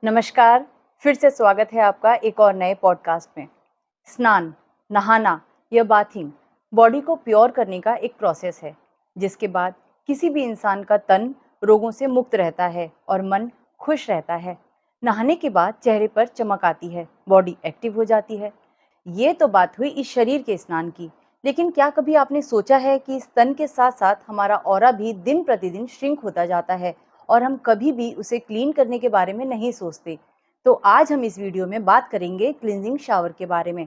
नमस्कार, फिर से स्वागत है आपका एक और नए पॉडकास्ट में। स्नान, नहाना या बाथिंग बॉडी को प्योर करने का एक प्रोसेस है, जिसके बाद किसी भी इंसान का तन रोगों से मुक्त रहता है और मन खुश रहता है। नहाने के बाद चेहरे पर चमक आती है, बॉडी एक्टिव हो जाती है। ये तो बात हुई इस शरीर के स्नान की, लेकिन क्या कभी आपने सोचा है कि इस तन के साथ-साथ हमारा ऑरा भी दिन प्रतिदिन श्रिंक होता जाता है और हम कभी भी उसे क्लीन करने के बारे में नहीं सोचते। तो आज हम इस वीडियो में बात करेंगे क्लींजिंग शावर के बारे में।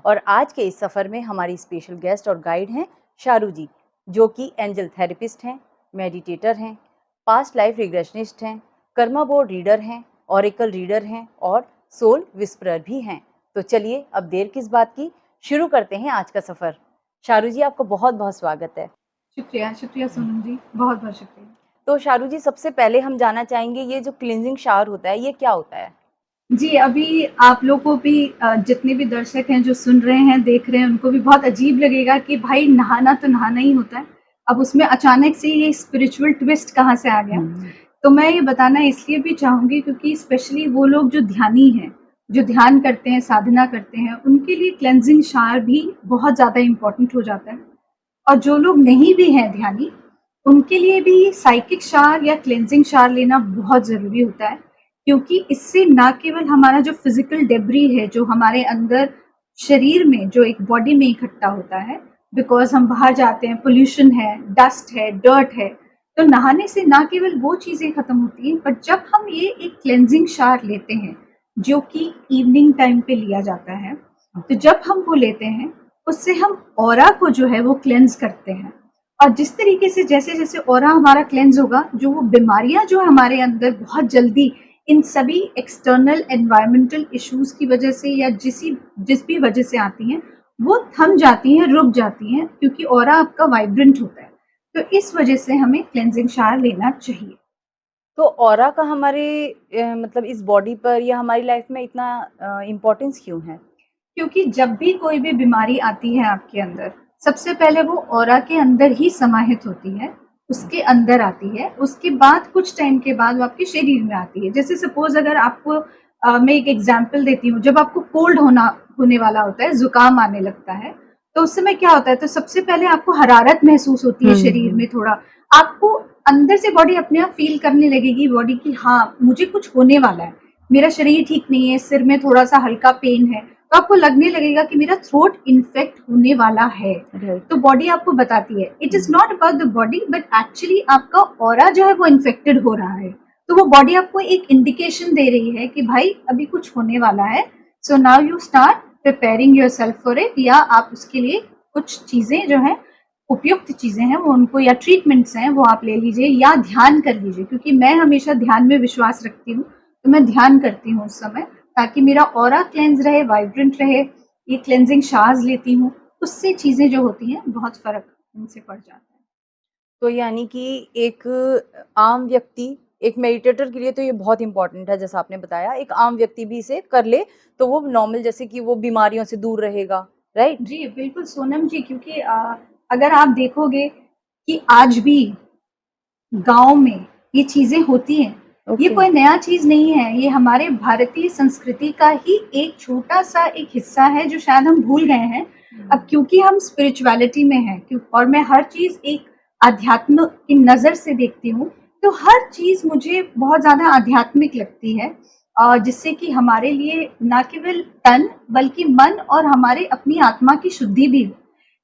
और आज के इस सफ़र में हमारी स्पेशल गेस्ट और गाइड हैं शारू जी, जो कि एंजल थेरेपिस्ट हैं, मेडिटेटर हैं, पास्ट लाइफ रिग्रेशनिस्ट हैं, कर्मा बोर्ड रीडर हैं, ऑरेकल रीडर हैं और सोल विस्परर भी हैं। तो चलिए अब देर किस बात की, शुरू करते हैं आज का सफ़र। शारू जी, आपका बहुत बहुत स्वागत है। शुक्रिया, शुक्रिया सोनम जी, बहुत-बहुत शुक्रिया। तो शारू जी, सबसे पहले हम जानना चाहेंगे ये जो क्लींजिंग शावर होता है, ये क्या होता है? जी, अभी आप लोग को भी जितने भी दर्शक हैं जो सुन रहे हैं, देख रहे हैं, उनको भी बहुत अजीब लगेगा कि भाई नहाना तो नहाना ही होता है। अब उसमें अचानक से ये स्पिरिचुअल ट्विस्ट कहाँ से आ गया? तो मैं ये बताना इसलिए भी चाहूँगी क्योंकि स्पेशली वो लोग जो ध्यानी हैं, जो ध्यान करते हैं, साधना करते हैं, उनके लिए क्लेंजिंग शावर भी बहुत ज़्यादा इम्पोर्टेंट हो जाता है। और जो लोग नहीं भी हैं ध्यानी, उनके लिए भी साइकिक शावर या क्लेंजिंग शावर लेना बहुत ज़रूरी होता है, क्योंकि इससे ना केवल हमारा जो फिजिकल डेब्री है, जो हमारे अंदर शरीर में जो एक बॉडी में इकट्ठा होता है, बिकॉज हम बाहर जाते हैं, पोल्यूशन है, डस्ट है, डर्ट है, तो नहाने से ना केवल वो चीज़ें खत्म होती हैं, बट जब हम ये एक क्लेंजिंग शावर लेते हैं, जो कि इवनिंग टाइम पे लिया जाता है, तो जब हम वो लेते हैं, उससे हम ऑरा को जो है वो क्लेंज करते हैं। और जिस तरीके से जैसे-जैसे ऑरा हमारा क्लेंज होगा, जो वो बीमारियाँ जो हमारे अंदर बहुत जल्दी इन सभी एक्सटर्नल एनवायरमेंटल इश्यूज़ की वजह से या जिस भी वजह से आती हैं, वो थम जाती हैं, रुक जाती हैं, क्योंकि ऑरा आपका वाइब्रेंट होता है। तो इस वजह से हमें क्लेंजिंग शावर लेना चाहिए। तो ऑरा का हमारे मतलब इस बॉडी पर या हमारी लाइफ में इतना इम्पोर्टेंस क्यों है? क्योंकि जब भी कोई भी बीमारी आती है आपके अंदर, सबसे पहले वो ऑरा के अंदर ही समाहित होती है, उसके अंदर आती है, उसके बाद कुछ टाइम के बाद वो आपके शरीर में आती है। जैसे सपोज़ अगर आपको मैं एक एग्ज़ाम्पल देती हूँ, जब आपको कोल्ड होने वाला होता है, ज़ुकाम आने लगता है, तो उस समय क्या होता है, तो सबसे पहले आपको हरारत महसूस होती है शरीर में थोड़ा, आपको अंदर से बॉडी अपने आप फ़ील करने लगेगी बॉडी कि हाँ, मुझे कुछ होने वाला है, मेरा शरीर ठीक नहीं है, सिर में थोड़ा-सा हल्का पेन है, तो आपको लगने लगेगा कि मेरा थ्रोट इन्फेक्ट होने वाला है। राइट। तो बॉडी आपको बताती है, it is not about the body but actually आपका ऑरा जो है वो इन्फेक्टेड हो रहा है। तो वो बॉडी आपको एक इंडिकेशन दे रही है कि भाई अभी कुछ होने वाला है। So now you start preparing yourself for it, या आप उसके लिए कुछ चीज़ें जो हैं, उपयुक्त चीज़ें हैं वो उनको, या ट्रीटमेंट्स हैं वो आप ले लीजिए या ध्यान कर लीजिए, क्योंकि मैं हमेशा ध्यान में विश्वास रखती हूँ, तो मैं ध्यान करती हूँ उस समय, ताकि मेरा ऑरा क्लेंज रहे, वाइब्रेंट रहे। ये क्लेंजिंग शावर्स लेती हूँ, उससे चीज़ें जो होती हैं बहुत फ़र्क उनसे पड़ जाता है। तो यानी कि एक आम व्यक्ति, एक मेडिटेटर के लिए तो ये बहुत इम्पोर्टेंट है, जैसा आपने बताया। एक आम व्यक्ति भी इसे कर ले, तो वो नॉर्मल, जैसे कि वो बीमारियों से दूर रहेगा, राइट? जी, बिल्कुल सोनम जी, क्योंकि अगर आप देखोगे कि आज भी गाँव में ये चीज़ें होती हैं। ये ओके। कोई नया चीज़ नहीं है, ये हमारे भारतीय संस्कृति का ही एक छोटा-सा एक हिस्सा है जो शायद हम भूल गए हैं। अब क्योंकि हम स्पिरिचुअलिटी में हैं, क्यों, और मैं हर चीज़ एक अध्यात्म की नज़र से देखती हूँ, तो हर चीज़ मुझे बहुत ज़्यादा आध्यात्मिक लगती है, जिससे कि हमारे लिए ना केवल तन बल्कि मन और हमारे अपनी आत्मा की शुद्धि भी हो।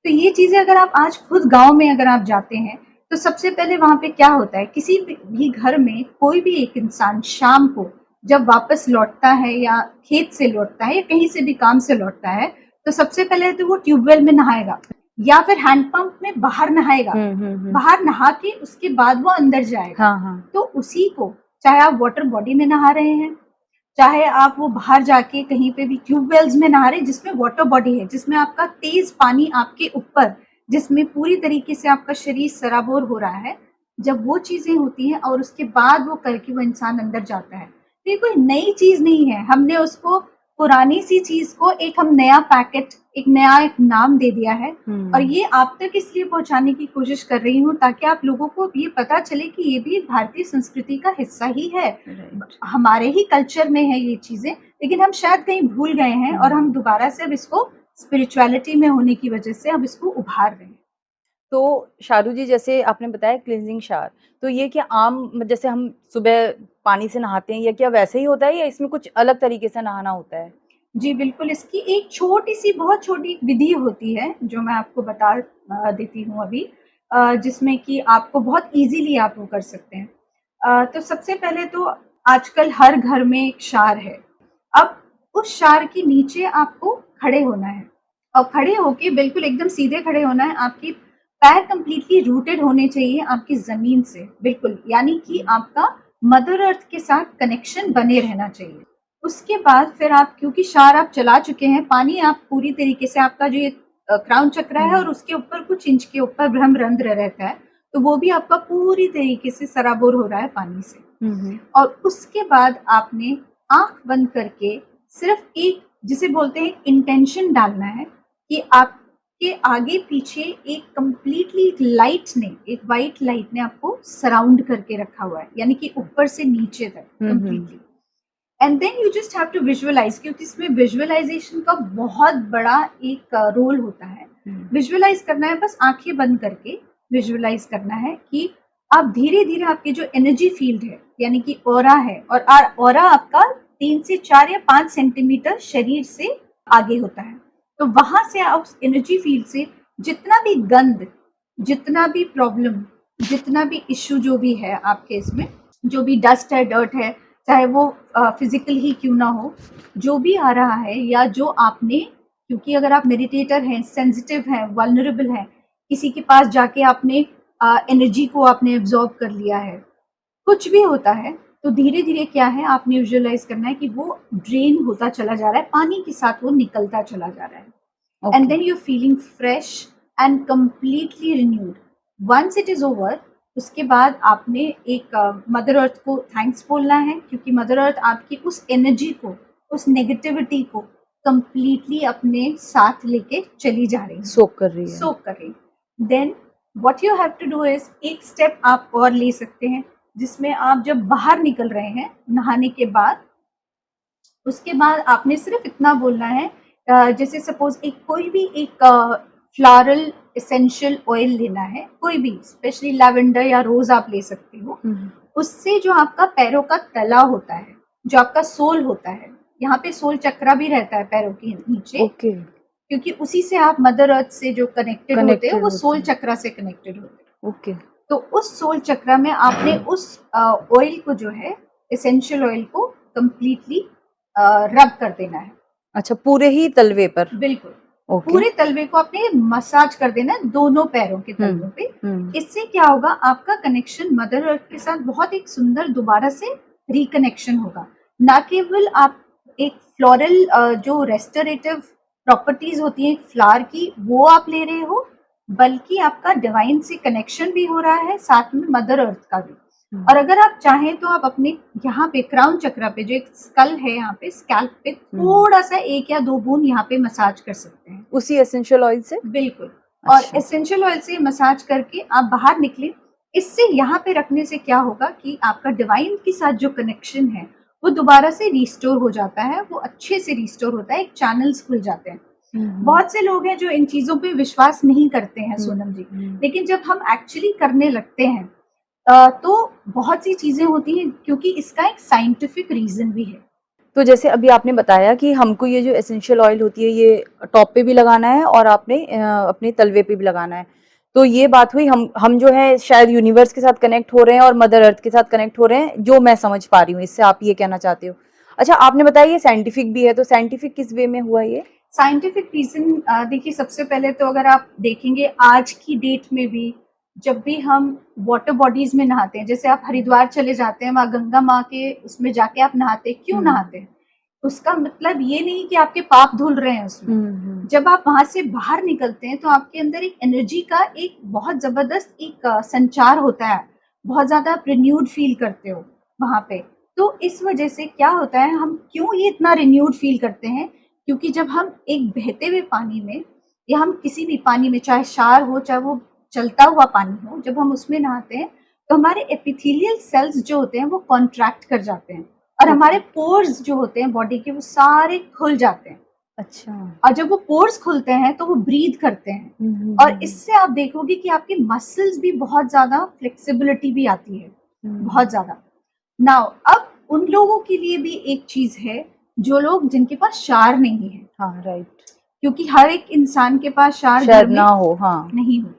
तो ये चीज़ें अगर आप आज खुद गाँव में अगर आप जाते हैं, तो सबसे पहले वहाँ पे क्या होता है, किसी भी घर में कोई भी एक इंसान शाम को जब वापस लौटता है या खेत से लौटता है या कहीं से भी काम से लौटता है, तो सबसे पहले तो वो ट्यूबवेल में नहाएगा या फिर हैंडपंप में बाहर नहाएगा। हुँ। बाहर नहा के उसके बाद वो अंदर जाएगा। हाँ, हाँ। तो उसी को, चाहे आप वाटर बॉडी में नहा रहे हैं, चाहे आप वो बाहर जाके कहीं पे भी ट्यूबवेल्स में नहा रहे हैं जिसमें वाटर बॉडी है, जिसमें आपका तेज़ पानी आपके ऊपर, जिसमें पूरी तरीके से आपका शरीर सराबोर हो रहा है, जब वो चीज़ें होती हैं और उसके बाद वो करके वो इंसान अंदर जाता है। तो ये कोई नई चीज़ नहीं है, हमने उसको पुरानी सी चीज को एक हम नया पैकेट, एक नया एक नाम दे दिया है और ये आप तक इसलिए पहुंचाने की कोशिश कर रही हूँ ताकि आप लोगों को ये पता चले कि ये भी एक भारतीय संस्कृति का हिस्सा ही है। राइट। हमारे ही कल्चर में है ये चीजें, लेकिन हम शायद कहीं भूल गए हैं और हम दोबारा से अब इसको स्पिरिचुअलिटी में होने की वजह से अब इसको उभार रहे हैं। तो शारू जी, जैसे आपने बताया क्लींजिंग शावर, तो ये क्या आम जैसे हम सुबह पानी से नहाते हैं, या क्या वैसे ही होता है या इसमें कुछ अलग तरीके से नहाना होता है? जी, बिल्कुल, इसकी एक छोटी-सी, बहुत छोटी विधि होती है, जो मैं आपको बता देती हूँ अभी, जिसमें कि आपको बहुत ईज़िली आप वो कर सकते हैं। तो सबसे पहले तो आजकल हर घर में एक शावर है। अब उस शावर के नीचे आपको खड़े होना है और खड़े होके बिल्कुल एकदम सीधे खड़े होना है। आपके पैर कंप्लीटली रूटेड होने चाहिए आपकी ज़मीन से, बिल्कुल, यानी कि आपका मदर अर्थ के साथ कनेक्शन बने रहना चाहिए। उसके बाद फिर आप, क्योंकि शावर आप चला चुके हैं, पानी आप पूरी तरीके से, आपका जो ये क्राउन चक्र है और उसके ऊपर कुछ इंच के ऊपर ब्रह्मरंध्र रहता है, तो वो भी आपका पूरी तरीके से सराबोर हो रहा है पानी से। और उसके बाद आपने आँख बंद करके सिर्फ एक, जिसे बोलते हैं, इंटेंशन डालना है कि आपके आगे पीछे एक कंप्लीटली लाइट ने, एक व्हाइट लाइट ने आपको सराउंड करके रखा हुआ है, यानी कि ऊपर से नीचे तक completely. And then you just have to visualise, क्योंकि इसमें विजुअलाइजेशन का बहुत बड़ा एक रोल होता है। विजुअलाइज करना है, बस आंखें बंद करके विजुअलाइज करना है कि आप धीरे धीरे, आपके जो एनर्जी फील्ड है, यानी कि ऑरा है, और ऑरा आपका 3 से 4 या 5 सेंटीमीटर शरीर से आगे होता है। तो वहां से आप उस एनर्जी फील्ड से जितना भी गंद, जितना भी प्रॉब्लम, जितना भी इश्यू जो भी है आपके इसमें, जो भी डस्ट है, डर्ट है, चाहे वो फिजिकल ही क्यों ना हो, जो भी आ रहा है, या जो आपने, क्योंकि अगर आप मेडिटेटर हैं, सेंसिटिव हैं, वल्नरेबल हैं, किसी के पास जाके आपने एनर्जी को आपने एब्जॉर्ब कर लिया है, कुछ भी होता है, तो धीरे धीरे क्या है, आपने विजुअलाइज करना है कि वो ड्रेन होता चला जा रहा है, पानी के साथ वो निकलता चला जा रहा है। And then you're feeling fresh and completely renewed. Once it is over, उसके बाद आपने एक मदर अर्थ को थैंक्स बोलना है, क्योंकि मदर अर्थ आपकी उस एनर्जी को, उस नेगेटिविटी को कंप्लीटली अपने साथ लेके चली जा रही है, सोक कर रही है। सोक कर रही है। Then what you have to do is, एक स्टेप आप और ले सकते हैं, जिसमें आप जब बाहर निकल रहे हैं नहाने के बाद, उसके बाद आपने सिर्फ इतना बोलना है, जैसे सपोज कोई भी एक फ्लोरल एसेंशियल ऑयल लेना है, कोई भी, स्पेशली लैवेंडर या रोज आप ले सकते हो। उससे जो आपका पैरों का तला होता है, जो आपका सोल होता है, यहाँ पे सोल चक्रा भी रहता है पैरों के नीचे, क्योंकि उसी से आप मदर अर्थ से जो कनेक्टेड होते हैं, वो सोल चक्रा से कनेक्टेड होते हैं। तो उस सोल चक्रा में आपने उस ऑयल को, जो है एसेंशियल ऑयल को, कंप्लीटली रब कर देना है। अच्छा, पूरे ही तलवे पर? बिल्कुल, पूरे तलवे को आपने मसाज कर देना है, दोनों पैरों के तलवों पे। इससे क्या होगा, आपका कनेक्शन मदर अर्थ के साथ बहुत एक सुंदर दोबारा से रिकनेक्शन होगा। ना केवल आप एक फ्लोरल जो रेस्टोरेटिव प्रॉपर्टीज होती हैं फ्लावर की, वो आप ले रहे हो, बल्कि आपका डिवाइन से कनेक्शन भी हो रहा है, साथ में मदर अर्थ का भी। और अगर आप चाहें तो आप अपने यहाँ पे क्राउन चक्रा पे, जो एक स्कल है, यहाँ पे स्कैल्प पे थोड़ा सा 1 या 2 बूंद यहाँ पे मसाज कर सकते हैं, उसी एसेंशियल ऑयल से। बिल्कुल। और एसेंशियल ऑयल से मसाज करके आप बाहर निकले। इससे यहाँ पे रखने से क्या होगा कि आपका डिवाइन के साथ जो कनेक्शन है, वो दोबारा से रिस्टोर हो जाता है, वो अच्छे से रिस्टोर होता है, एक चैनल्स खुल जाते हैं। बहुत से लोग हैं जो इन चीजों पे विश्वास नहीं करते हैं सोनम जी, लेकिन जब हम एक्चुअली करने लगते हैं तो बहुत सी चीजें होती हैं, क्योंकि इसका एक साइंटिफिक रीजन भी है। तो जैसे अभी आपने बताया कि हमको ये जो एसेंशियल ऑयल होती है, ये टॉप पे भी लगाना है और आपने अपने तलवे पे भी लगाना है। तो ये बात हुई, हम जो है शायद यूनिवर्स के साथ कनेक्ट हो रहे हैं और मदर अर्थ के साथ कनेक्ट हो रहे हैं, जो मैं समझ पा रही हूँ, इससे आप ये कहना चाहते हो। अच्छा, आपने बताया ये साइंटिफिक भी है, तो साइंटिफिक किस वे में हुआ ये? साइंटिफिक रीजन, देखिए, सबसे पहले तो अगर आप देखेंगे आज की डेट में भी, जब भी हम वाटर बॉडीज में नहाते हैं, जैसे आप हरिद्वार चले जाते हैं, वहाँ गंगा माँ के उसमें जाके आप नहाते हैं, क्यों नहाते हैं? उसका मतलब ये नहीं कि आपके पाप धुल रहे हैं उसमें। जब आप वहां से बाहर निकलते हैं, तो आपके अंदर एक एनर्जी का एक बहुत जबरदस्त एक संचार होता है, बहुत ज्यादा आप रिन्यूड फील करते हो वहां पे। तो इस वजह से क्या होता है, हम क्यों ये इतना रिन्यूड फील करते हैं, क्योंकि जब हम एक बहते हुए पानी में या हम किसी भी पानी में, चाहे शावर हो चाहे वो चलता हुआ पानी हो, जब हम उसमें नहाते हैं तो हमारे एपिथेलियल सेल्स जो होते हैं वो कॉन्ट्रैक्ट कर जाते हैं और हमारे ओके। पोर्स जो होते हैं बॉडी के वो सारे खुल जाते हैं। अच्छा। और जब वो पोर्स खुलते हैं तो वो ब्रीथ करते हैं और इससे आप देखोगे कि आपके मसल्स भी बहुत ज़्यादा फ्लेक्सिबिलिटी भी आती है, बहुत ज़्यादा। नाउ अब उन लोगों के लिए भी एक चीज़ है, जो लोग जिनके पास शावर नहीं है, हाँ, राइट। क्योंकि हर एक इंसान के पास शावर घर शायद में ना हो, हाँ। नहीं होता।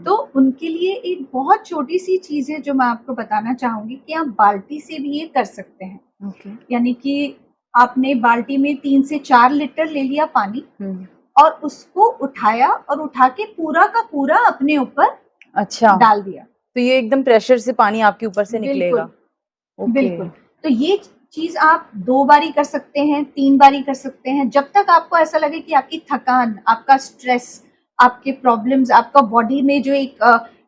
तो उनके लिए एक बहुत छोटी-सी चीज़ है जो मैं आपको बताना चाहूँगी कि आप बाल्टी से भी ये कर सकते हैं। ओके। यानी कि आपने बाल्टी में 3 से 4 लीटर ले लिया पानी और उसको उठाया और उठा के पूरा का पूरा अपने ऊपर अच्छा, डाल दिया। तो ये एकदम प्रेशर से पानी आपके ऊपर से बिल्कुल, निकलेगा। ओके। बिल्कुल। तो ये चीज़ आप 2 बारी कर सकते हैं, 3 बारी कर सकते हैं, जब तक आपको ऐसा लगे कि आपकी थकान, आपका स्ट्रेस, आपके प्रॉब्लम्स, आपका बॉडी में जो एक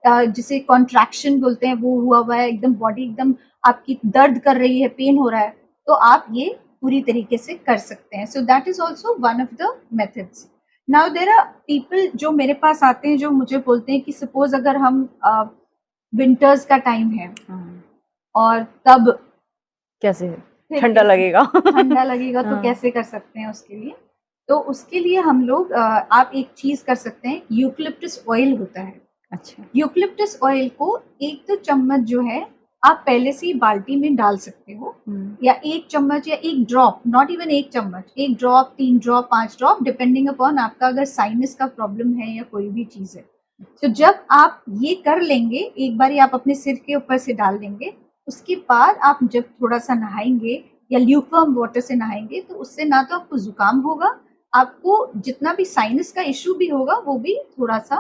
जिसे कॉन्ट्रैक्शन बोलते हैं वो हुआ है, एकदम बॉडी एकदम आपकी दर्द कर रही है, पेन हो रहा है, तो आप ये पूरी तरीके से कर सकते हैं। So that is also one of the methods. Now there are people जो मेरे पास आते हैं, जो मुझे बोलते हैं कि सपोज़ अगर हम विंटर्स का टाइम है हाँ, और तब कैसे? फिर ठंडा कैसे लगेगा। ठंडा लगेगा तो हाँ, कैसे कर सकते हैं उसके लिए? तो उसके लिए हम लोग आप एक चीज़ कर सकते हैं, यूकलिप्टस ऑयल होता है। अच्छा। यूकलिप्टस ऑयल को 1-2 चम्मच जो है, आप पहले से ही बाल्टी में डाल सकते हो या 1 चम्मच या 1 ड्रॉप, नॉट इवन 1 चम्मच, 1 drop, 3 drop, 5 drop depending upon आपका अगर साइनस का प्रॉब्लम है या कोई भी चीज़ है। तो जब आप ये कर लेंगे, एक बारी आप अपने सिर के ऊपर से डाल देंगे, उसके बाद आप जब थोड़ा-सा नहाएँगे या ल्यूकवार्म वाटर से नहाएँगे, तो उससे ना तो आपको ज़ुकाम होगा, आपको जितना भी साइनस का इश्यू भी होगा, वो भी थोड़ा-सा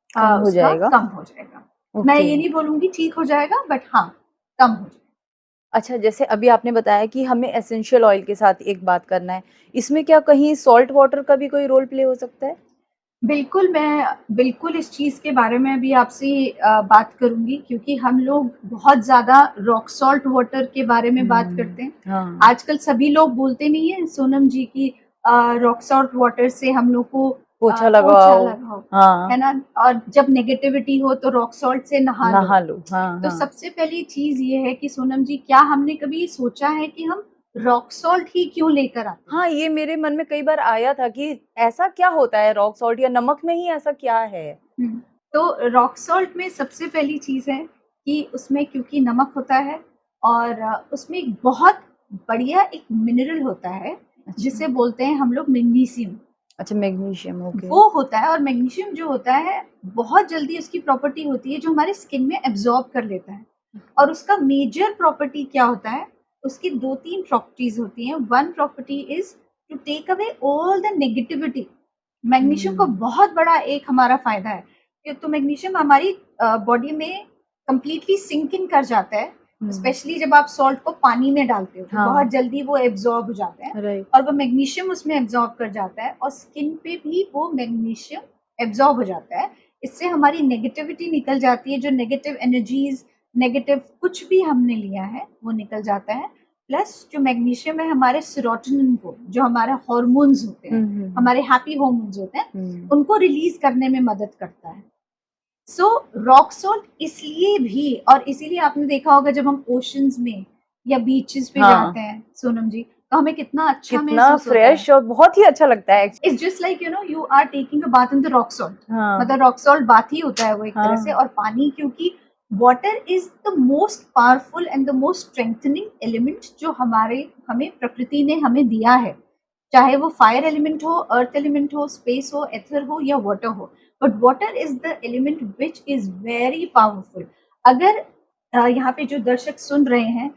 कम हो उसका जाएगा। कम हो जाएगा। मैं ओके। ये नहीं बोलूँगी ठीक हो जाएगा, बट हाँ, कम हो जाएगा। अच्छा, जैसे अभी आपने बताया कि हमें एसेंशियल ऑयल के साथ एक बात करना है, इसमें क्या कहीं सॉल्ट वाटर का भी कोई रोल प्ले हो सकता है? बिल्कुल, मैं बिल्कुल इस चीज़ के बारे में भी आपसे बात करूँगी, क्योंकि हम लोग बहुत ज़्यादा रॉक सॉल्ट वाटर के बारे में बात करते हैं। हाँ। आजकल सभी लोग बोलते नहीं हैं सोनम जी कि रॉक सॉल्ट वाटर से हम लोग को पोछा पोछा लगाओ। लगाओ, हाँ, है ना? और जब नेगेटिविटी हो तो रॉक सॉल्ट से नहा लो। नहा लो। हाँ, तो हाँ। सबसे पहली चीज़ ये है कि सोनम जी, क्या हमने कभी सोचा है कि हम रॉक सॉल्ट ही क्यों लेकर आते हैं? हाँ, ये मेरे मन में कई बार आया था कि ऐसा क्या होता है रॉक सॉल्ट या नमक में ही ऐसा क्या है? हुँ। तो रॉक सॉल्ट में सबसे पहली चीज़ है कि उसमें क्योंकि नमक होता है और उसमें एक बहुत बढ़िया एक मिनरल होता है, अच्छा। जिसे बोलते हैं हम लोग मैग्नीशियम। अच्छा, मैग्नीशियम, ओके। वो होता है और मैग्नीशियम जो होता है, बहुत जल्दी उसकी प्रॉपर्टी होती है जो हमारे स्किन में एब्ज़ॉर्ब कर लेता है। और उसका मेजर प्रॉपर्टी क्या होता है? उसकी 2-3 प्रॉपर्टीज़ होती हैं। One property is to take away all the negativity. Magnesium का हुँ, बहुत बड़ा एक हमारा फ़ायदा है कि तो मैग्नीशियम हमारी बॉडी में कंप्लीटली सिंक इन कर जाता है, हुँ। स्पेशली जब आप सॉल्ट को पानी में डालते हो, तो बहुत हाँ, जल्दी वो एब्ज़ॉर्ब हो जाता है राइट। और वो मैग्नीशियम उसमें एब्ज़ॉर्ब कर जाता है और स्किन पे भी वो मैग्नीशियम एब्ज़ॉर्ब हो जाता है। इससे हमारी नेगेटिविटी निकल जाती है, जो नेगेटिव एनर्जीज़, नेगेटिव कुछ भी हमने लिया है, वो निकल जाता है। प्लस जो मैग्नीशियम है हमारे सेरोटोनिन को, जो हमारे हार्मोन्स होते हुँ, हैं, हुँ, हुँ। हमारे हैप्पी हार्मोन्स होते हैं, हुँ। उनको रिलीज़ करने में मदद करता है। सो रॉक सॉल्ट इसलिए भी, और इसीलिए आपने देखा होगा जब हम ओशंस में या बीचेज़ पे हाँ, जाते हैं सोनम जी, तो हमें कितना अच्छा कितना महसूस होता है। फ्रेश और बहुत ही अच्छा लगता है it's just like you are taking a bath in the rock salt. हाँ, मतलब रॉक सॉल्ट बाथ ही होता है वो एक तरह से। हाँ। और पानी, क्योंकि water is the most powerful and the most strengthening element जो हमारे हमें प्रकृति ने हमें दिया है, चाहे वो फायर एलिमेंट हो, अर्थ एलिमेंट हो, स्पेस हो, एथर हो या वाटर हो, but water is the element which is very powerful. अगर यहाँ पे जो दर्शक सुन रहे हैं,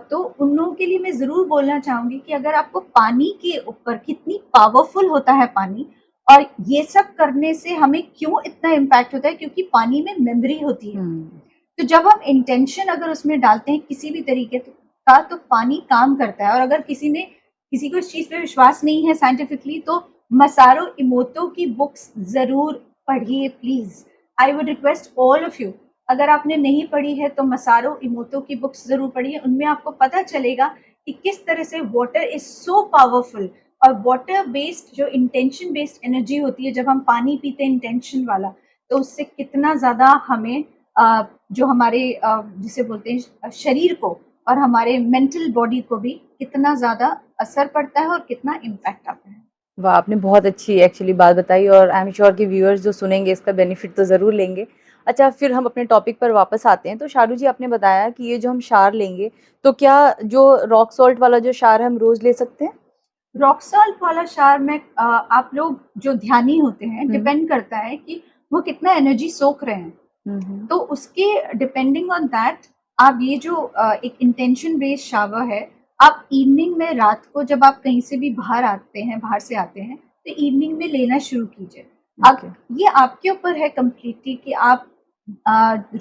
तो उन लोगों के लिए मैं ज़रूर बोलना चाहूँगी कि अगर आपको पानी के ऊपर कितनी पावरफुल होता है पानी, और ये सब करने से हमें क्यों इतना इम्पैक्ट होता है, क्योंकि पानी में मेमोरी होती है। हुँ, तो जब हम इंटेंशन अगर उसमें डालते हैं किसी भी तरीके का, तो पानी काम करता है। और अगर किसी को इस चीज़ पे विश्वास नहीं है साइंटिफिकली, तो मसारो इमोतो की बुक्स ज़रूर पढ़िए please. I would request all of you, अगर आपने नहीं पढ़ी है तो मसारो इमोतो की बुक्स ज़रूर पढ़िए, उनमें आपको पता चलेगा कि किस तरह से वाटर इज़ सो पावरफुल। और वाटर बेस्ड जो इंटेंशन बेस्ड एनर्जी होती है, जब हम पानी पीते हैं इंटेंशन वाला, तो उससे कितना ज़्यादा हमें जो हमारे जिसे बोलते हैं शरीर को और हमारे मेंटल बॉडी को भी कितना ज़्यादा असर पड़ता है और कितना इम्पैक्ट आता है। वाह! आपने बहुत अच्छी एक्चुअली बात बताई और आई एम श्योर कि व्यूअर्स जो सुनेंगे इसका बेनिफिट तो ज़रूर लेंगे। अच्छा, फिर हम अपने टॉपिक पर वापस आते हैं। तो शारू जी, आपने बताया कि ये जो हम शावर लेंगे, तो क्या जो रॉक सॉल्ट वाला जो शावर है हम रोज़ ले सकते हैं? रॉक सॉल्ट वाला शावर में आप लोग जो ध्यानी होते हैं, हुँ। डिपेंड करता है कि वो कितना एनर्जी सोख रहे हैं। हुँ, हुँ। तो उसके डिपेंडिंग ऑन दैट आप ये जो एक इंटेंशन बेस्ड शावर है, आप इवनिंग में रात को जब आप कहीं से भी बाहर आते हैं, बाहर से आते हैं, तो इवनिंग में लेना शुरू कीजिए। अब ओके। ये आपके ऊपर है कंप्लीटली कि आप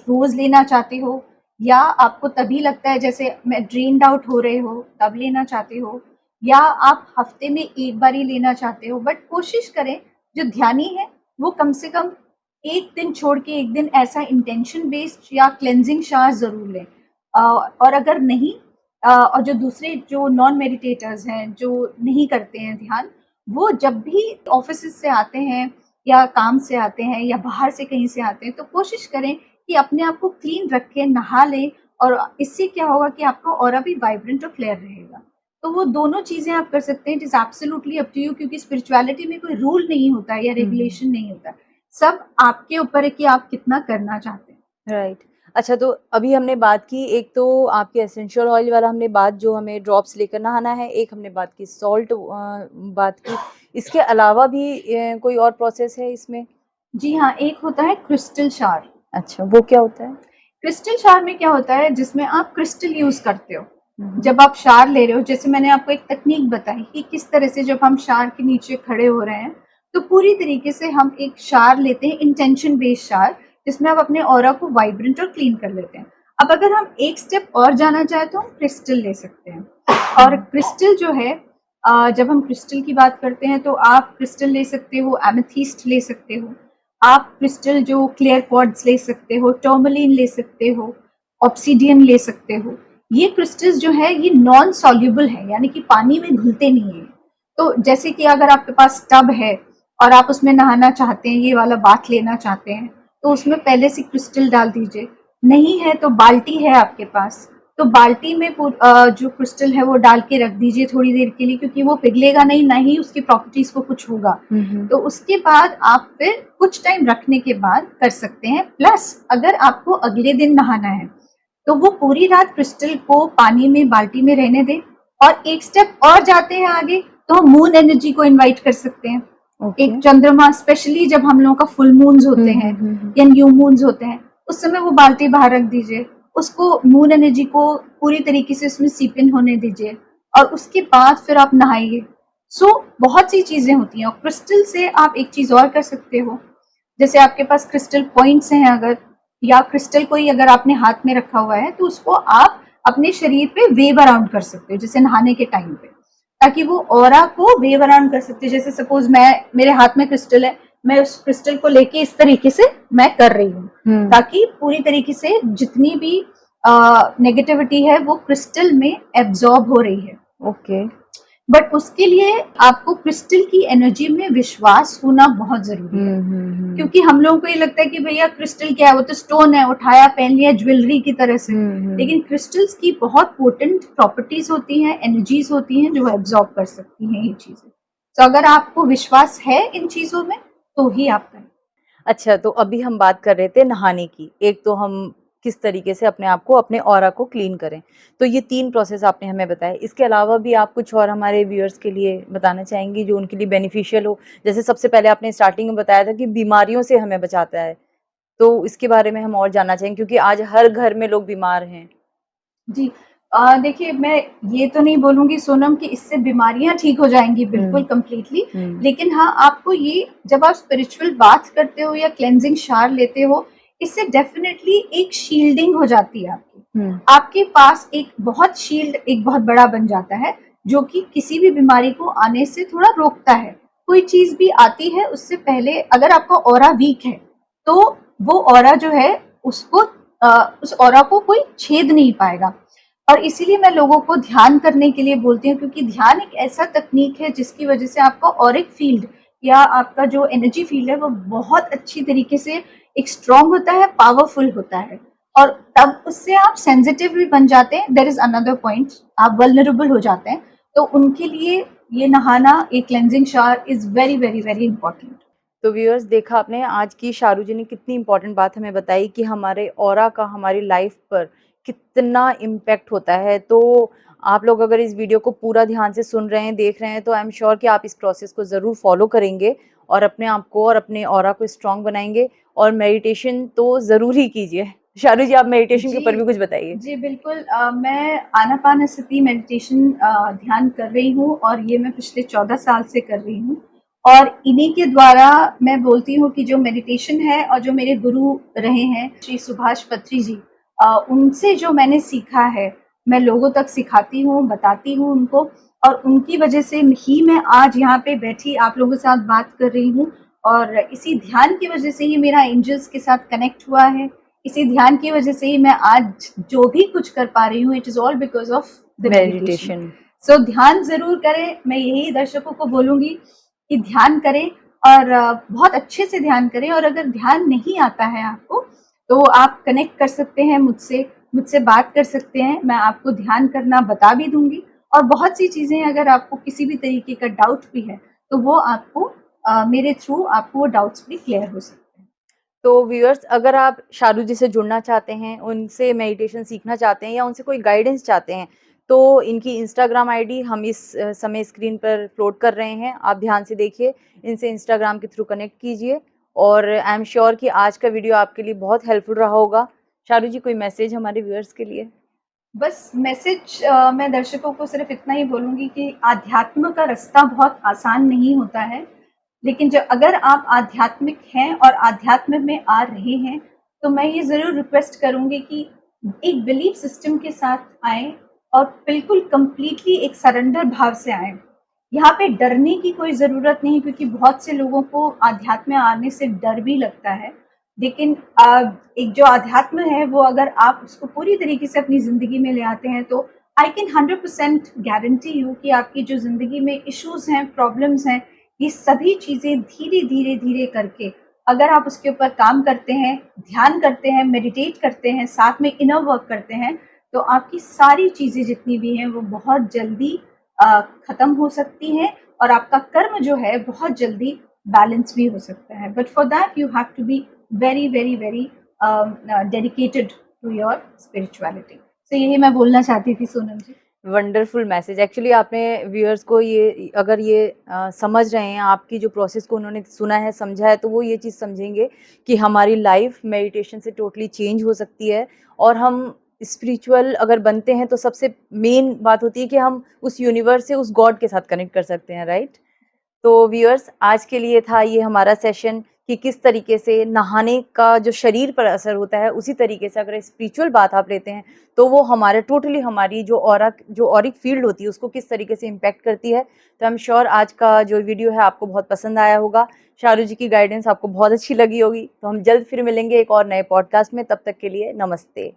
रोज लेना चाहते हो या आपको तभी लगता है जैसे मैं ड्रेन्ड आउट हो रहे हो तब लेना चाहते हो, या आप हफ्ते में एक बार ही लेना चाहते हो। बट कोशिश करें, जो ध्यानी है वो कम से कम एक दिन छोड़ के एक दिन ऐसा इंटेंशन बेस्ड या क्लेंजिंग शावर ज़रूर लें। और अगर नहीं और जो दूसरे जो नॉन मेडिटेटर्स हैं, जो नहीं करते हैं ध्यान, वो जब भी ऑफिस से आते हैं या काम से आते हैं या बाहर से कहीं से आते हैं, तो कोशिश करें कि अपने आप को क्लीन रखें, नहा लें। और इससे क्या होगा कि आपका ऑरा भी वाइब्रेंट और क्लियर रहेगा। तो वो दोनों चीज़ें आप कर सकते हैं। It is absolutely up to you, क्योंकि स्पिरिचुअलिटी में कोई रूल नहीं होता है या हुँ, हुँ। रेगुलेशन नहीं होता है। सब आपके ऊपर है कि आप कितना करना चाहते हैं। राइट। अच्छा, तो अभी हमने बात की, एक तो आपके एसेंशियल ऑयल वाला हमने बात जो हमें ड्रॉप्स लेकर नहाना है, एक हमने बात की सॉल्ट बात की। इसके अलावा भी कोई और प्रोसेस है इसमें? जी हाँ, एक होता है क्रिस्टल शावर। अच्छा, वो क्या होता है? क्रिस्टल शावर में क्या होता है, जिसमें आप क्रिस्टल यूज़ करते हो। हुँ, हुँ। जब आप शावर ले रहे हो, जैसे मैंने आपको एक तकनीक बताई कि किस तरह से जब हम शावर के नीचे खड़े हो रहे हैं, तो पूरी तरीके से हम एक शावर लेते हैं, इंटेंशन बेस्ड शावर, जिसमें आप अपने ऑरा को वाइब्रेंट और क्लीन कर लेते हैं। अब अगर हम एक स्टेप और जाना चाहें तो हम क्रिस्टल ले सकते हैं। और क्रिस्टल जो है, जब हम क्रिस्टल की बात करते हैं तो आप क्रिस्टल ले सकते हो, एमेथिस्ट ले सकते हो, आप क्रिस्टल जो क्लियर क्वार्ट्ज ले सकते हो, टर्मलिन ले सकते हो, ऑब्सिडियन ले सकते हो। ये क्रिस्टल्स जो है ये नॉन सॉल्युबल है, यानी कि पानी में घुलते नहीं है। तो जैसे कि अगर आपके पास टब है और आप उसमें नहाना चाहते हैं, ये वाला बाथ लेना चाहते हैं, तो उसमें पहले से क्रिस्टल डाल दीजिए। नहीं है तो बाल्टी है आपके पास, तो बाल्टी में जो क्रिस्टल है वो डाल के रख दीजिए थोड़ी देर के लिए, क्योंकि वो पिघलेगा नहीं, ना ही उसकी प्रॉपर्टीज को कुछ होगा। हुँ, हुँ। तो उसके बाद आप फिर कुछ टाइम रखने के बाद कर सकते हैं। प्लस अगर आपको अगले दिन नहाना है तो वो पूरी रात क्रिस्टल को पानी में बाल्टी में रहने दें। और एक स्टेप और जाते हैं आगे, तो हम मून एनर्जी को इनवाइट कर सकते हैं। ओके। एक चंद्रमा, स्पेशली जब हम लोगों का फुल मून्स होते हुँ, हैं हुँ, हुँ, हुँ। या न्यू मून्स होते हैं, उस समय वो बाल्टी बाहर रख दीजिए, उसको मून एनर्जी को पूरी तरीके से उसमें सीप इन होने दीजिए और उसके बाद फिर आप नहाइए। सो बहुत सी चीज़ें होती हैं। और क्रिस्टल से आप एक चीज़ और कर सकते हो, जैसे आपके पास क्रिस्टल पॉइंट्स हैं अगर, या क्रिस्टल कोई अगर आपने हाथ में रखा हुआ है, तो उसको आप अपने शरीर पे वेव अराउंड कर सकते हो, जैसे नहाने के टाइम पे, ताकि वो ऑरा को वेव अराउंड कर सकते हो। जैसे सपोज मेरे हाथ में क्रिस्टल है, मैं उस क्रिस्टल को लेके इस तरीके से मैं कर रही हूँ, ताकि पूरी तरीके से जितनी भी नेगेटिविटी है वो क्रिस्टल में एब्जॉर्ब हो रही है। ओके। बट उसके लिए आपको क्रिस्टल की एनर्जी में विश्वास होना बहुत जरूरी है। हुँ, हुँ, हुँ। क्योंकि हम लोगों को ये लगता है कि भैया क्रिस्टल क्या है, वो तो स्टोन है, उठाया पहन लिया ज्वेलरी की तरह से। हुँ, हुँ। लेकिन क्रिस्टल्स की बहुत पोटेंट प्रॉपर्टीज होती हैं, एनर्जीज होती हैं जो एब्जॉर्ब कर सकती हैं ये चीजें। तो अगर आपको विश्वास है इन चीजों में तो ही आप करें। अच्छा, तो अभी हम बात कर रहे थे नहाने की। एक तो हम किस तरीके से अपने आप को, अपने ऑरा को क्लीन करें। तो ये 3 प्रोसेस आपने हमें बताए। इसके अलावा भी आप कुछ और हमारे व्यूअर्स के लिए बताना चाहेंगी जो उनके लिए बेनिफिशियल हो? जैसे सबसे पहले आपने स्टार्टिंग में बताया था कि बीमारियों से हमें बचाता है। तो इसके बारे में हम और जानना चाहेंगे क्योंकि आज हर घर में लोग बीमार हैं। जी। देखिए, मैं ये तो नहीं बोलूँगी सोनम कि इससे बीमारियाँ ठीक हो जाएँगी बिल्कुल हुँ, कंप्लीटली। हुँ। लेकिन हाँ, आपको ये जब आप स्पिरिचुअल बाथ करते हो या क्लेंजिंग शावर लेते हो, इससे डेफ़िनेटली एक शील्डिंग हो जाती है आपकी। हुँ। आपके पास एक बहुत बड़ा बन जाता है, जो कि किसी भी बीमारी को आने से थोड़ा रोकता है। कोई चीज़ भी आती है उससे पहले, अगर आपका ऑरा वीक है, तो वो ऑरा जो है उसको उस ऑरा को कोई छेद नहीं पाएगा। और इसीलिए मैं लोगों को ध्यान करने के लिए बोलती हूँ, क्योंकि ध्यान एक ऐसा तकनीक है जिसकी वजह से आपका ऑरिक फील्ड या आपका जो एनर्जी फील्ड है वो बहुत अच्छी तरीके से एक स्ट्रांग होता है, पावरफुल होता है, और तब उससे आप सेंसिटिव भी बन जाते हैं। देयर इज अनदर पॉइंट, आप वल्नरेबल हो जाते हैं, तो उनके लिए ये नहाना, एक cleansing shower is very very very important. तो व्यूअर्स, देखा आपने आज की शारू जी ने कितनी इंपॉर्टेंट बात हमें बताई कि हमारे ऑरा का हमारी लाइफ पर कितना इम्पैक्ट होता है। तो आप लोग अगर इस वीडियो को पूरा ध्यान से सुन रहे हैं, देख रहे हैं, तो आई एम श्योर कि आप इस प्रोसेस को ज़रूर फॉलो करेंगे और अपने आप को और अपने ऑरा को स्ट्रॉन्ग बनाएंगे। और मेडिटेशन तो ज़रूर ही कीजिए। शारू जी, आप मेडिटेशन के ऊपर भी कुछ बताइए। जी बिल्कुल, मैं आनापानसति मेडिटेशन ध्यान कर रही हूँ, और ये मैं पिछले 14 साल से कर रही हूँ। और इन्हीं के द्वारा मैं बोलती हूँ कि जो मेडिटेशन है, और जो मेरे गुरु रहे हैं श्री सुभाष पत्री जी, उनसे जो मैंने सीखा है मैं लोगों तक सिखाती हूँ, बताती हूँ उनको, और उनकी वजह से ही मैं आज यहाँ पे बैठी आप लोगों के साथ बात कर रही हूँ। और इसी ध्यान की वजह से ही मेरा एंजल्स के साथ कनेक्ट हुआ है, इसी ध्यान की वजह से ही मैं आज जो भी कुछ कर पा रही हूँ, it is all because of the meditation. So ध्यान जरूर करें, मैं यही दर्शकों को बोलूंगी कि ध्यान करें, और बहुत अच्छे से ध्यान करें। और अगर ध्यान नहीं आता है आपको, तो आप कनेक्ट कर सकते हैं मुझसे बात कर सकते हैं, मैं आपको ध्यान करना बता भी दूंगी। और बहुत सी चीज़ें, अगर आपको किसी भी तरीके का डाउट भी है, तो वो आपको मेरे थ्रू आपको वो डाउट्स भी क्लियर हो सकते हैं। तो व्यूअर्स, अगर आप शारू जी से जुड़ना चाहते हैं, उनसे मेडिटेशन सीखना चाहते हैं या उनसे कोई गाइडेंस चाहते हैं, तो इनकी इंस्टाग्राम आईडी हम इस समय स्क्रीन पर फ्लोट कर रहे हैं, आप ध्यान से देखिए, इनसे इंस्टाग्राम के थ्रू कनेक्ट कीजिए। और आई एम श्योर कि आज का वीडियो आपके लिए बहुत हेल्पफुल रहा होगा। शारू जी, कोई मैसेज हमारे व्यूअर्स के लिए? बस मैसेज, मैं दर्शकों को सिर्फ इतना ही बोलूँगी कि आध्यात्म का रास्ता बहुत आसान नहीं होता है, लेकिन जो अगर आप आध्यात्मिक हैं और आध्यात्म में आ रहे हैं, तो मैं ये ज़रूर रिक्वेस्ट करूँगी कि एक बिलीफ सिस्टम के साथ आएँ, और बिल्कुल कंप्लीटली एक सरेंडर भाव से आएँ। यहाँ पे डरने की कोई ज़रूरत नहीं, क्योंकि बहुत से लोगों को आध्यात्म में आने से डर भी लगता है। लेकिन एक जो अध्यात्म है, वो अगर आप उसको पूरी तरीके से अपनी ज़िंदगी में ले आते हैं, तो आई कैन 100% गारंटी यू कि आपकी जो ज़िंदगी में इश्यूज़ हैं, प्रॉब्लम्स हैं, ये सभी चीज़ें धीरे-धीरे करके अगर आप उसके ऊपर काम करते हैं, ध्यान करते हैं, मेडिटेट करते हैं, साथ में इनर वर्क करते हैं, तो आपकी सारी चीज़ें जितनी भी हैं वो बहुत जल्दी ख़त्म हो सकती हैं, और आपका कर्म जो है बहुत जल्दी बैलेंस भी हो सकता है। But for that you have to be very dedicated to your spirituality. So यही मैं बोलना चाहती थी Sonam ji. Wonderful message. Actually आपने व्यूअर्स को ये अगर ये समझ रहे हैं, आपकी जो प्रोसेस को उन्होंने सुना है, समझा है, तो वो ये चीज़ समझेंगे कि हमारी लाइफ मेडिटेशन से टोटली चेंज हो सकती है। और हम स्पिरिचुअल अगर बनते हैं, तो सबसे मेन बात होती है कि हम उस यूनिवर्स से, उस गॉड के साथ कनेक्ट कर सकते हैं, राइट? तो व्यूअर्स, आज के लिए था ये हमारा सेशन कि किस तरीके से नहाने का जो शरीर पर असर होता है, उसी तरीके से अगर स्पिरिचुअल बात आप लेते हैं, तो वो हमारे टोटली हमारी जो ऑरिक फील्ड होती है, उसको किस तरीके से इम्पैक्ट करती है। तो आई एम श्योर आज का जो वीडियो है आपको बहुत पसंद आया होगा। शारू जी की गाइडेंस आपको बहुत अच्छी लगी होगी। तो हम जल्द फिर मिलेंगे एक और नए पॉडकास्ट में। तब तक के लिए नमस्ते।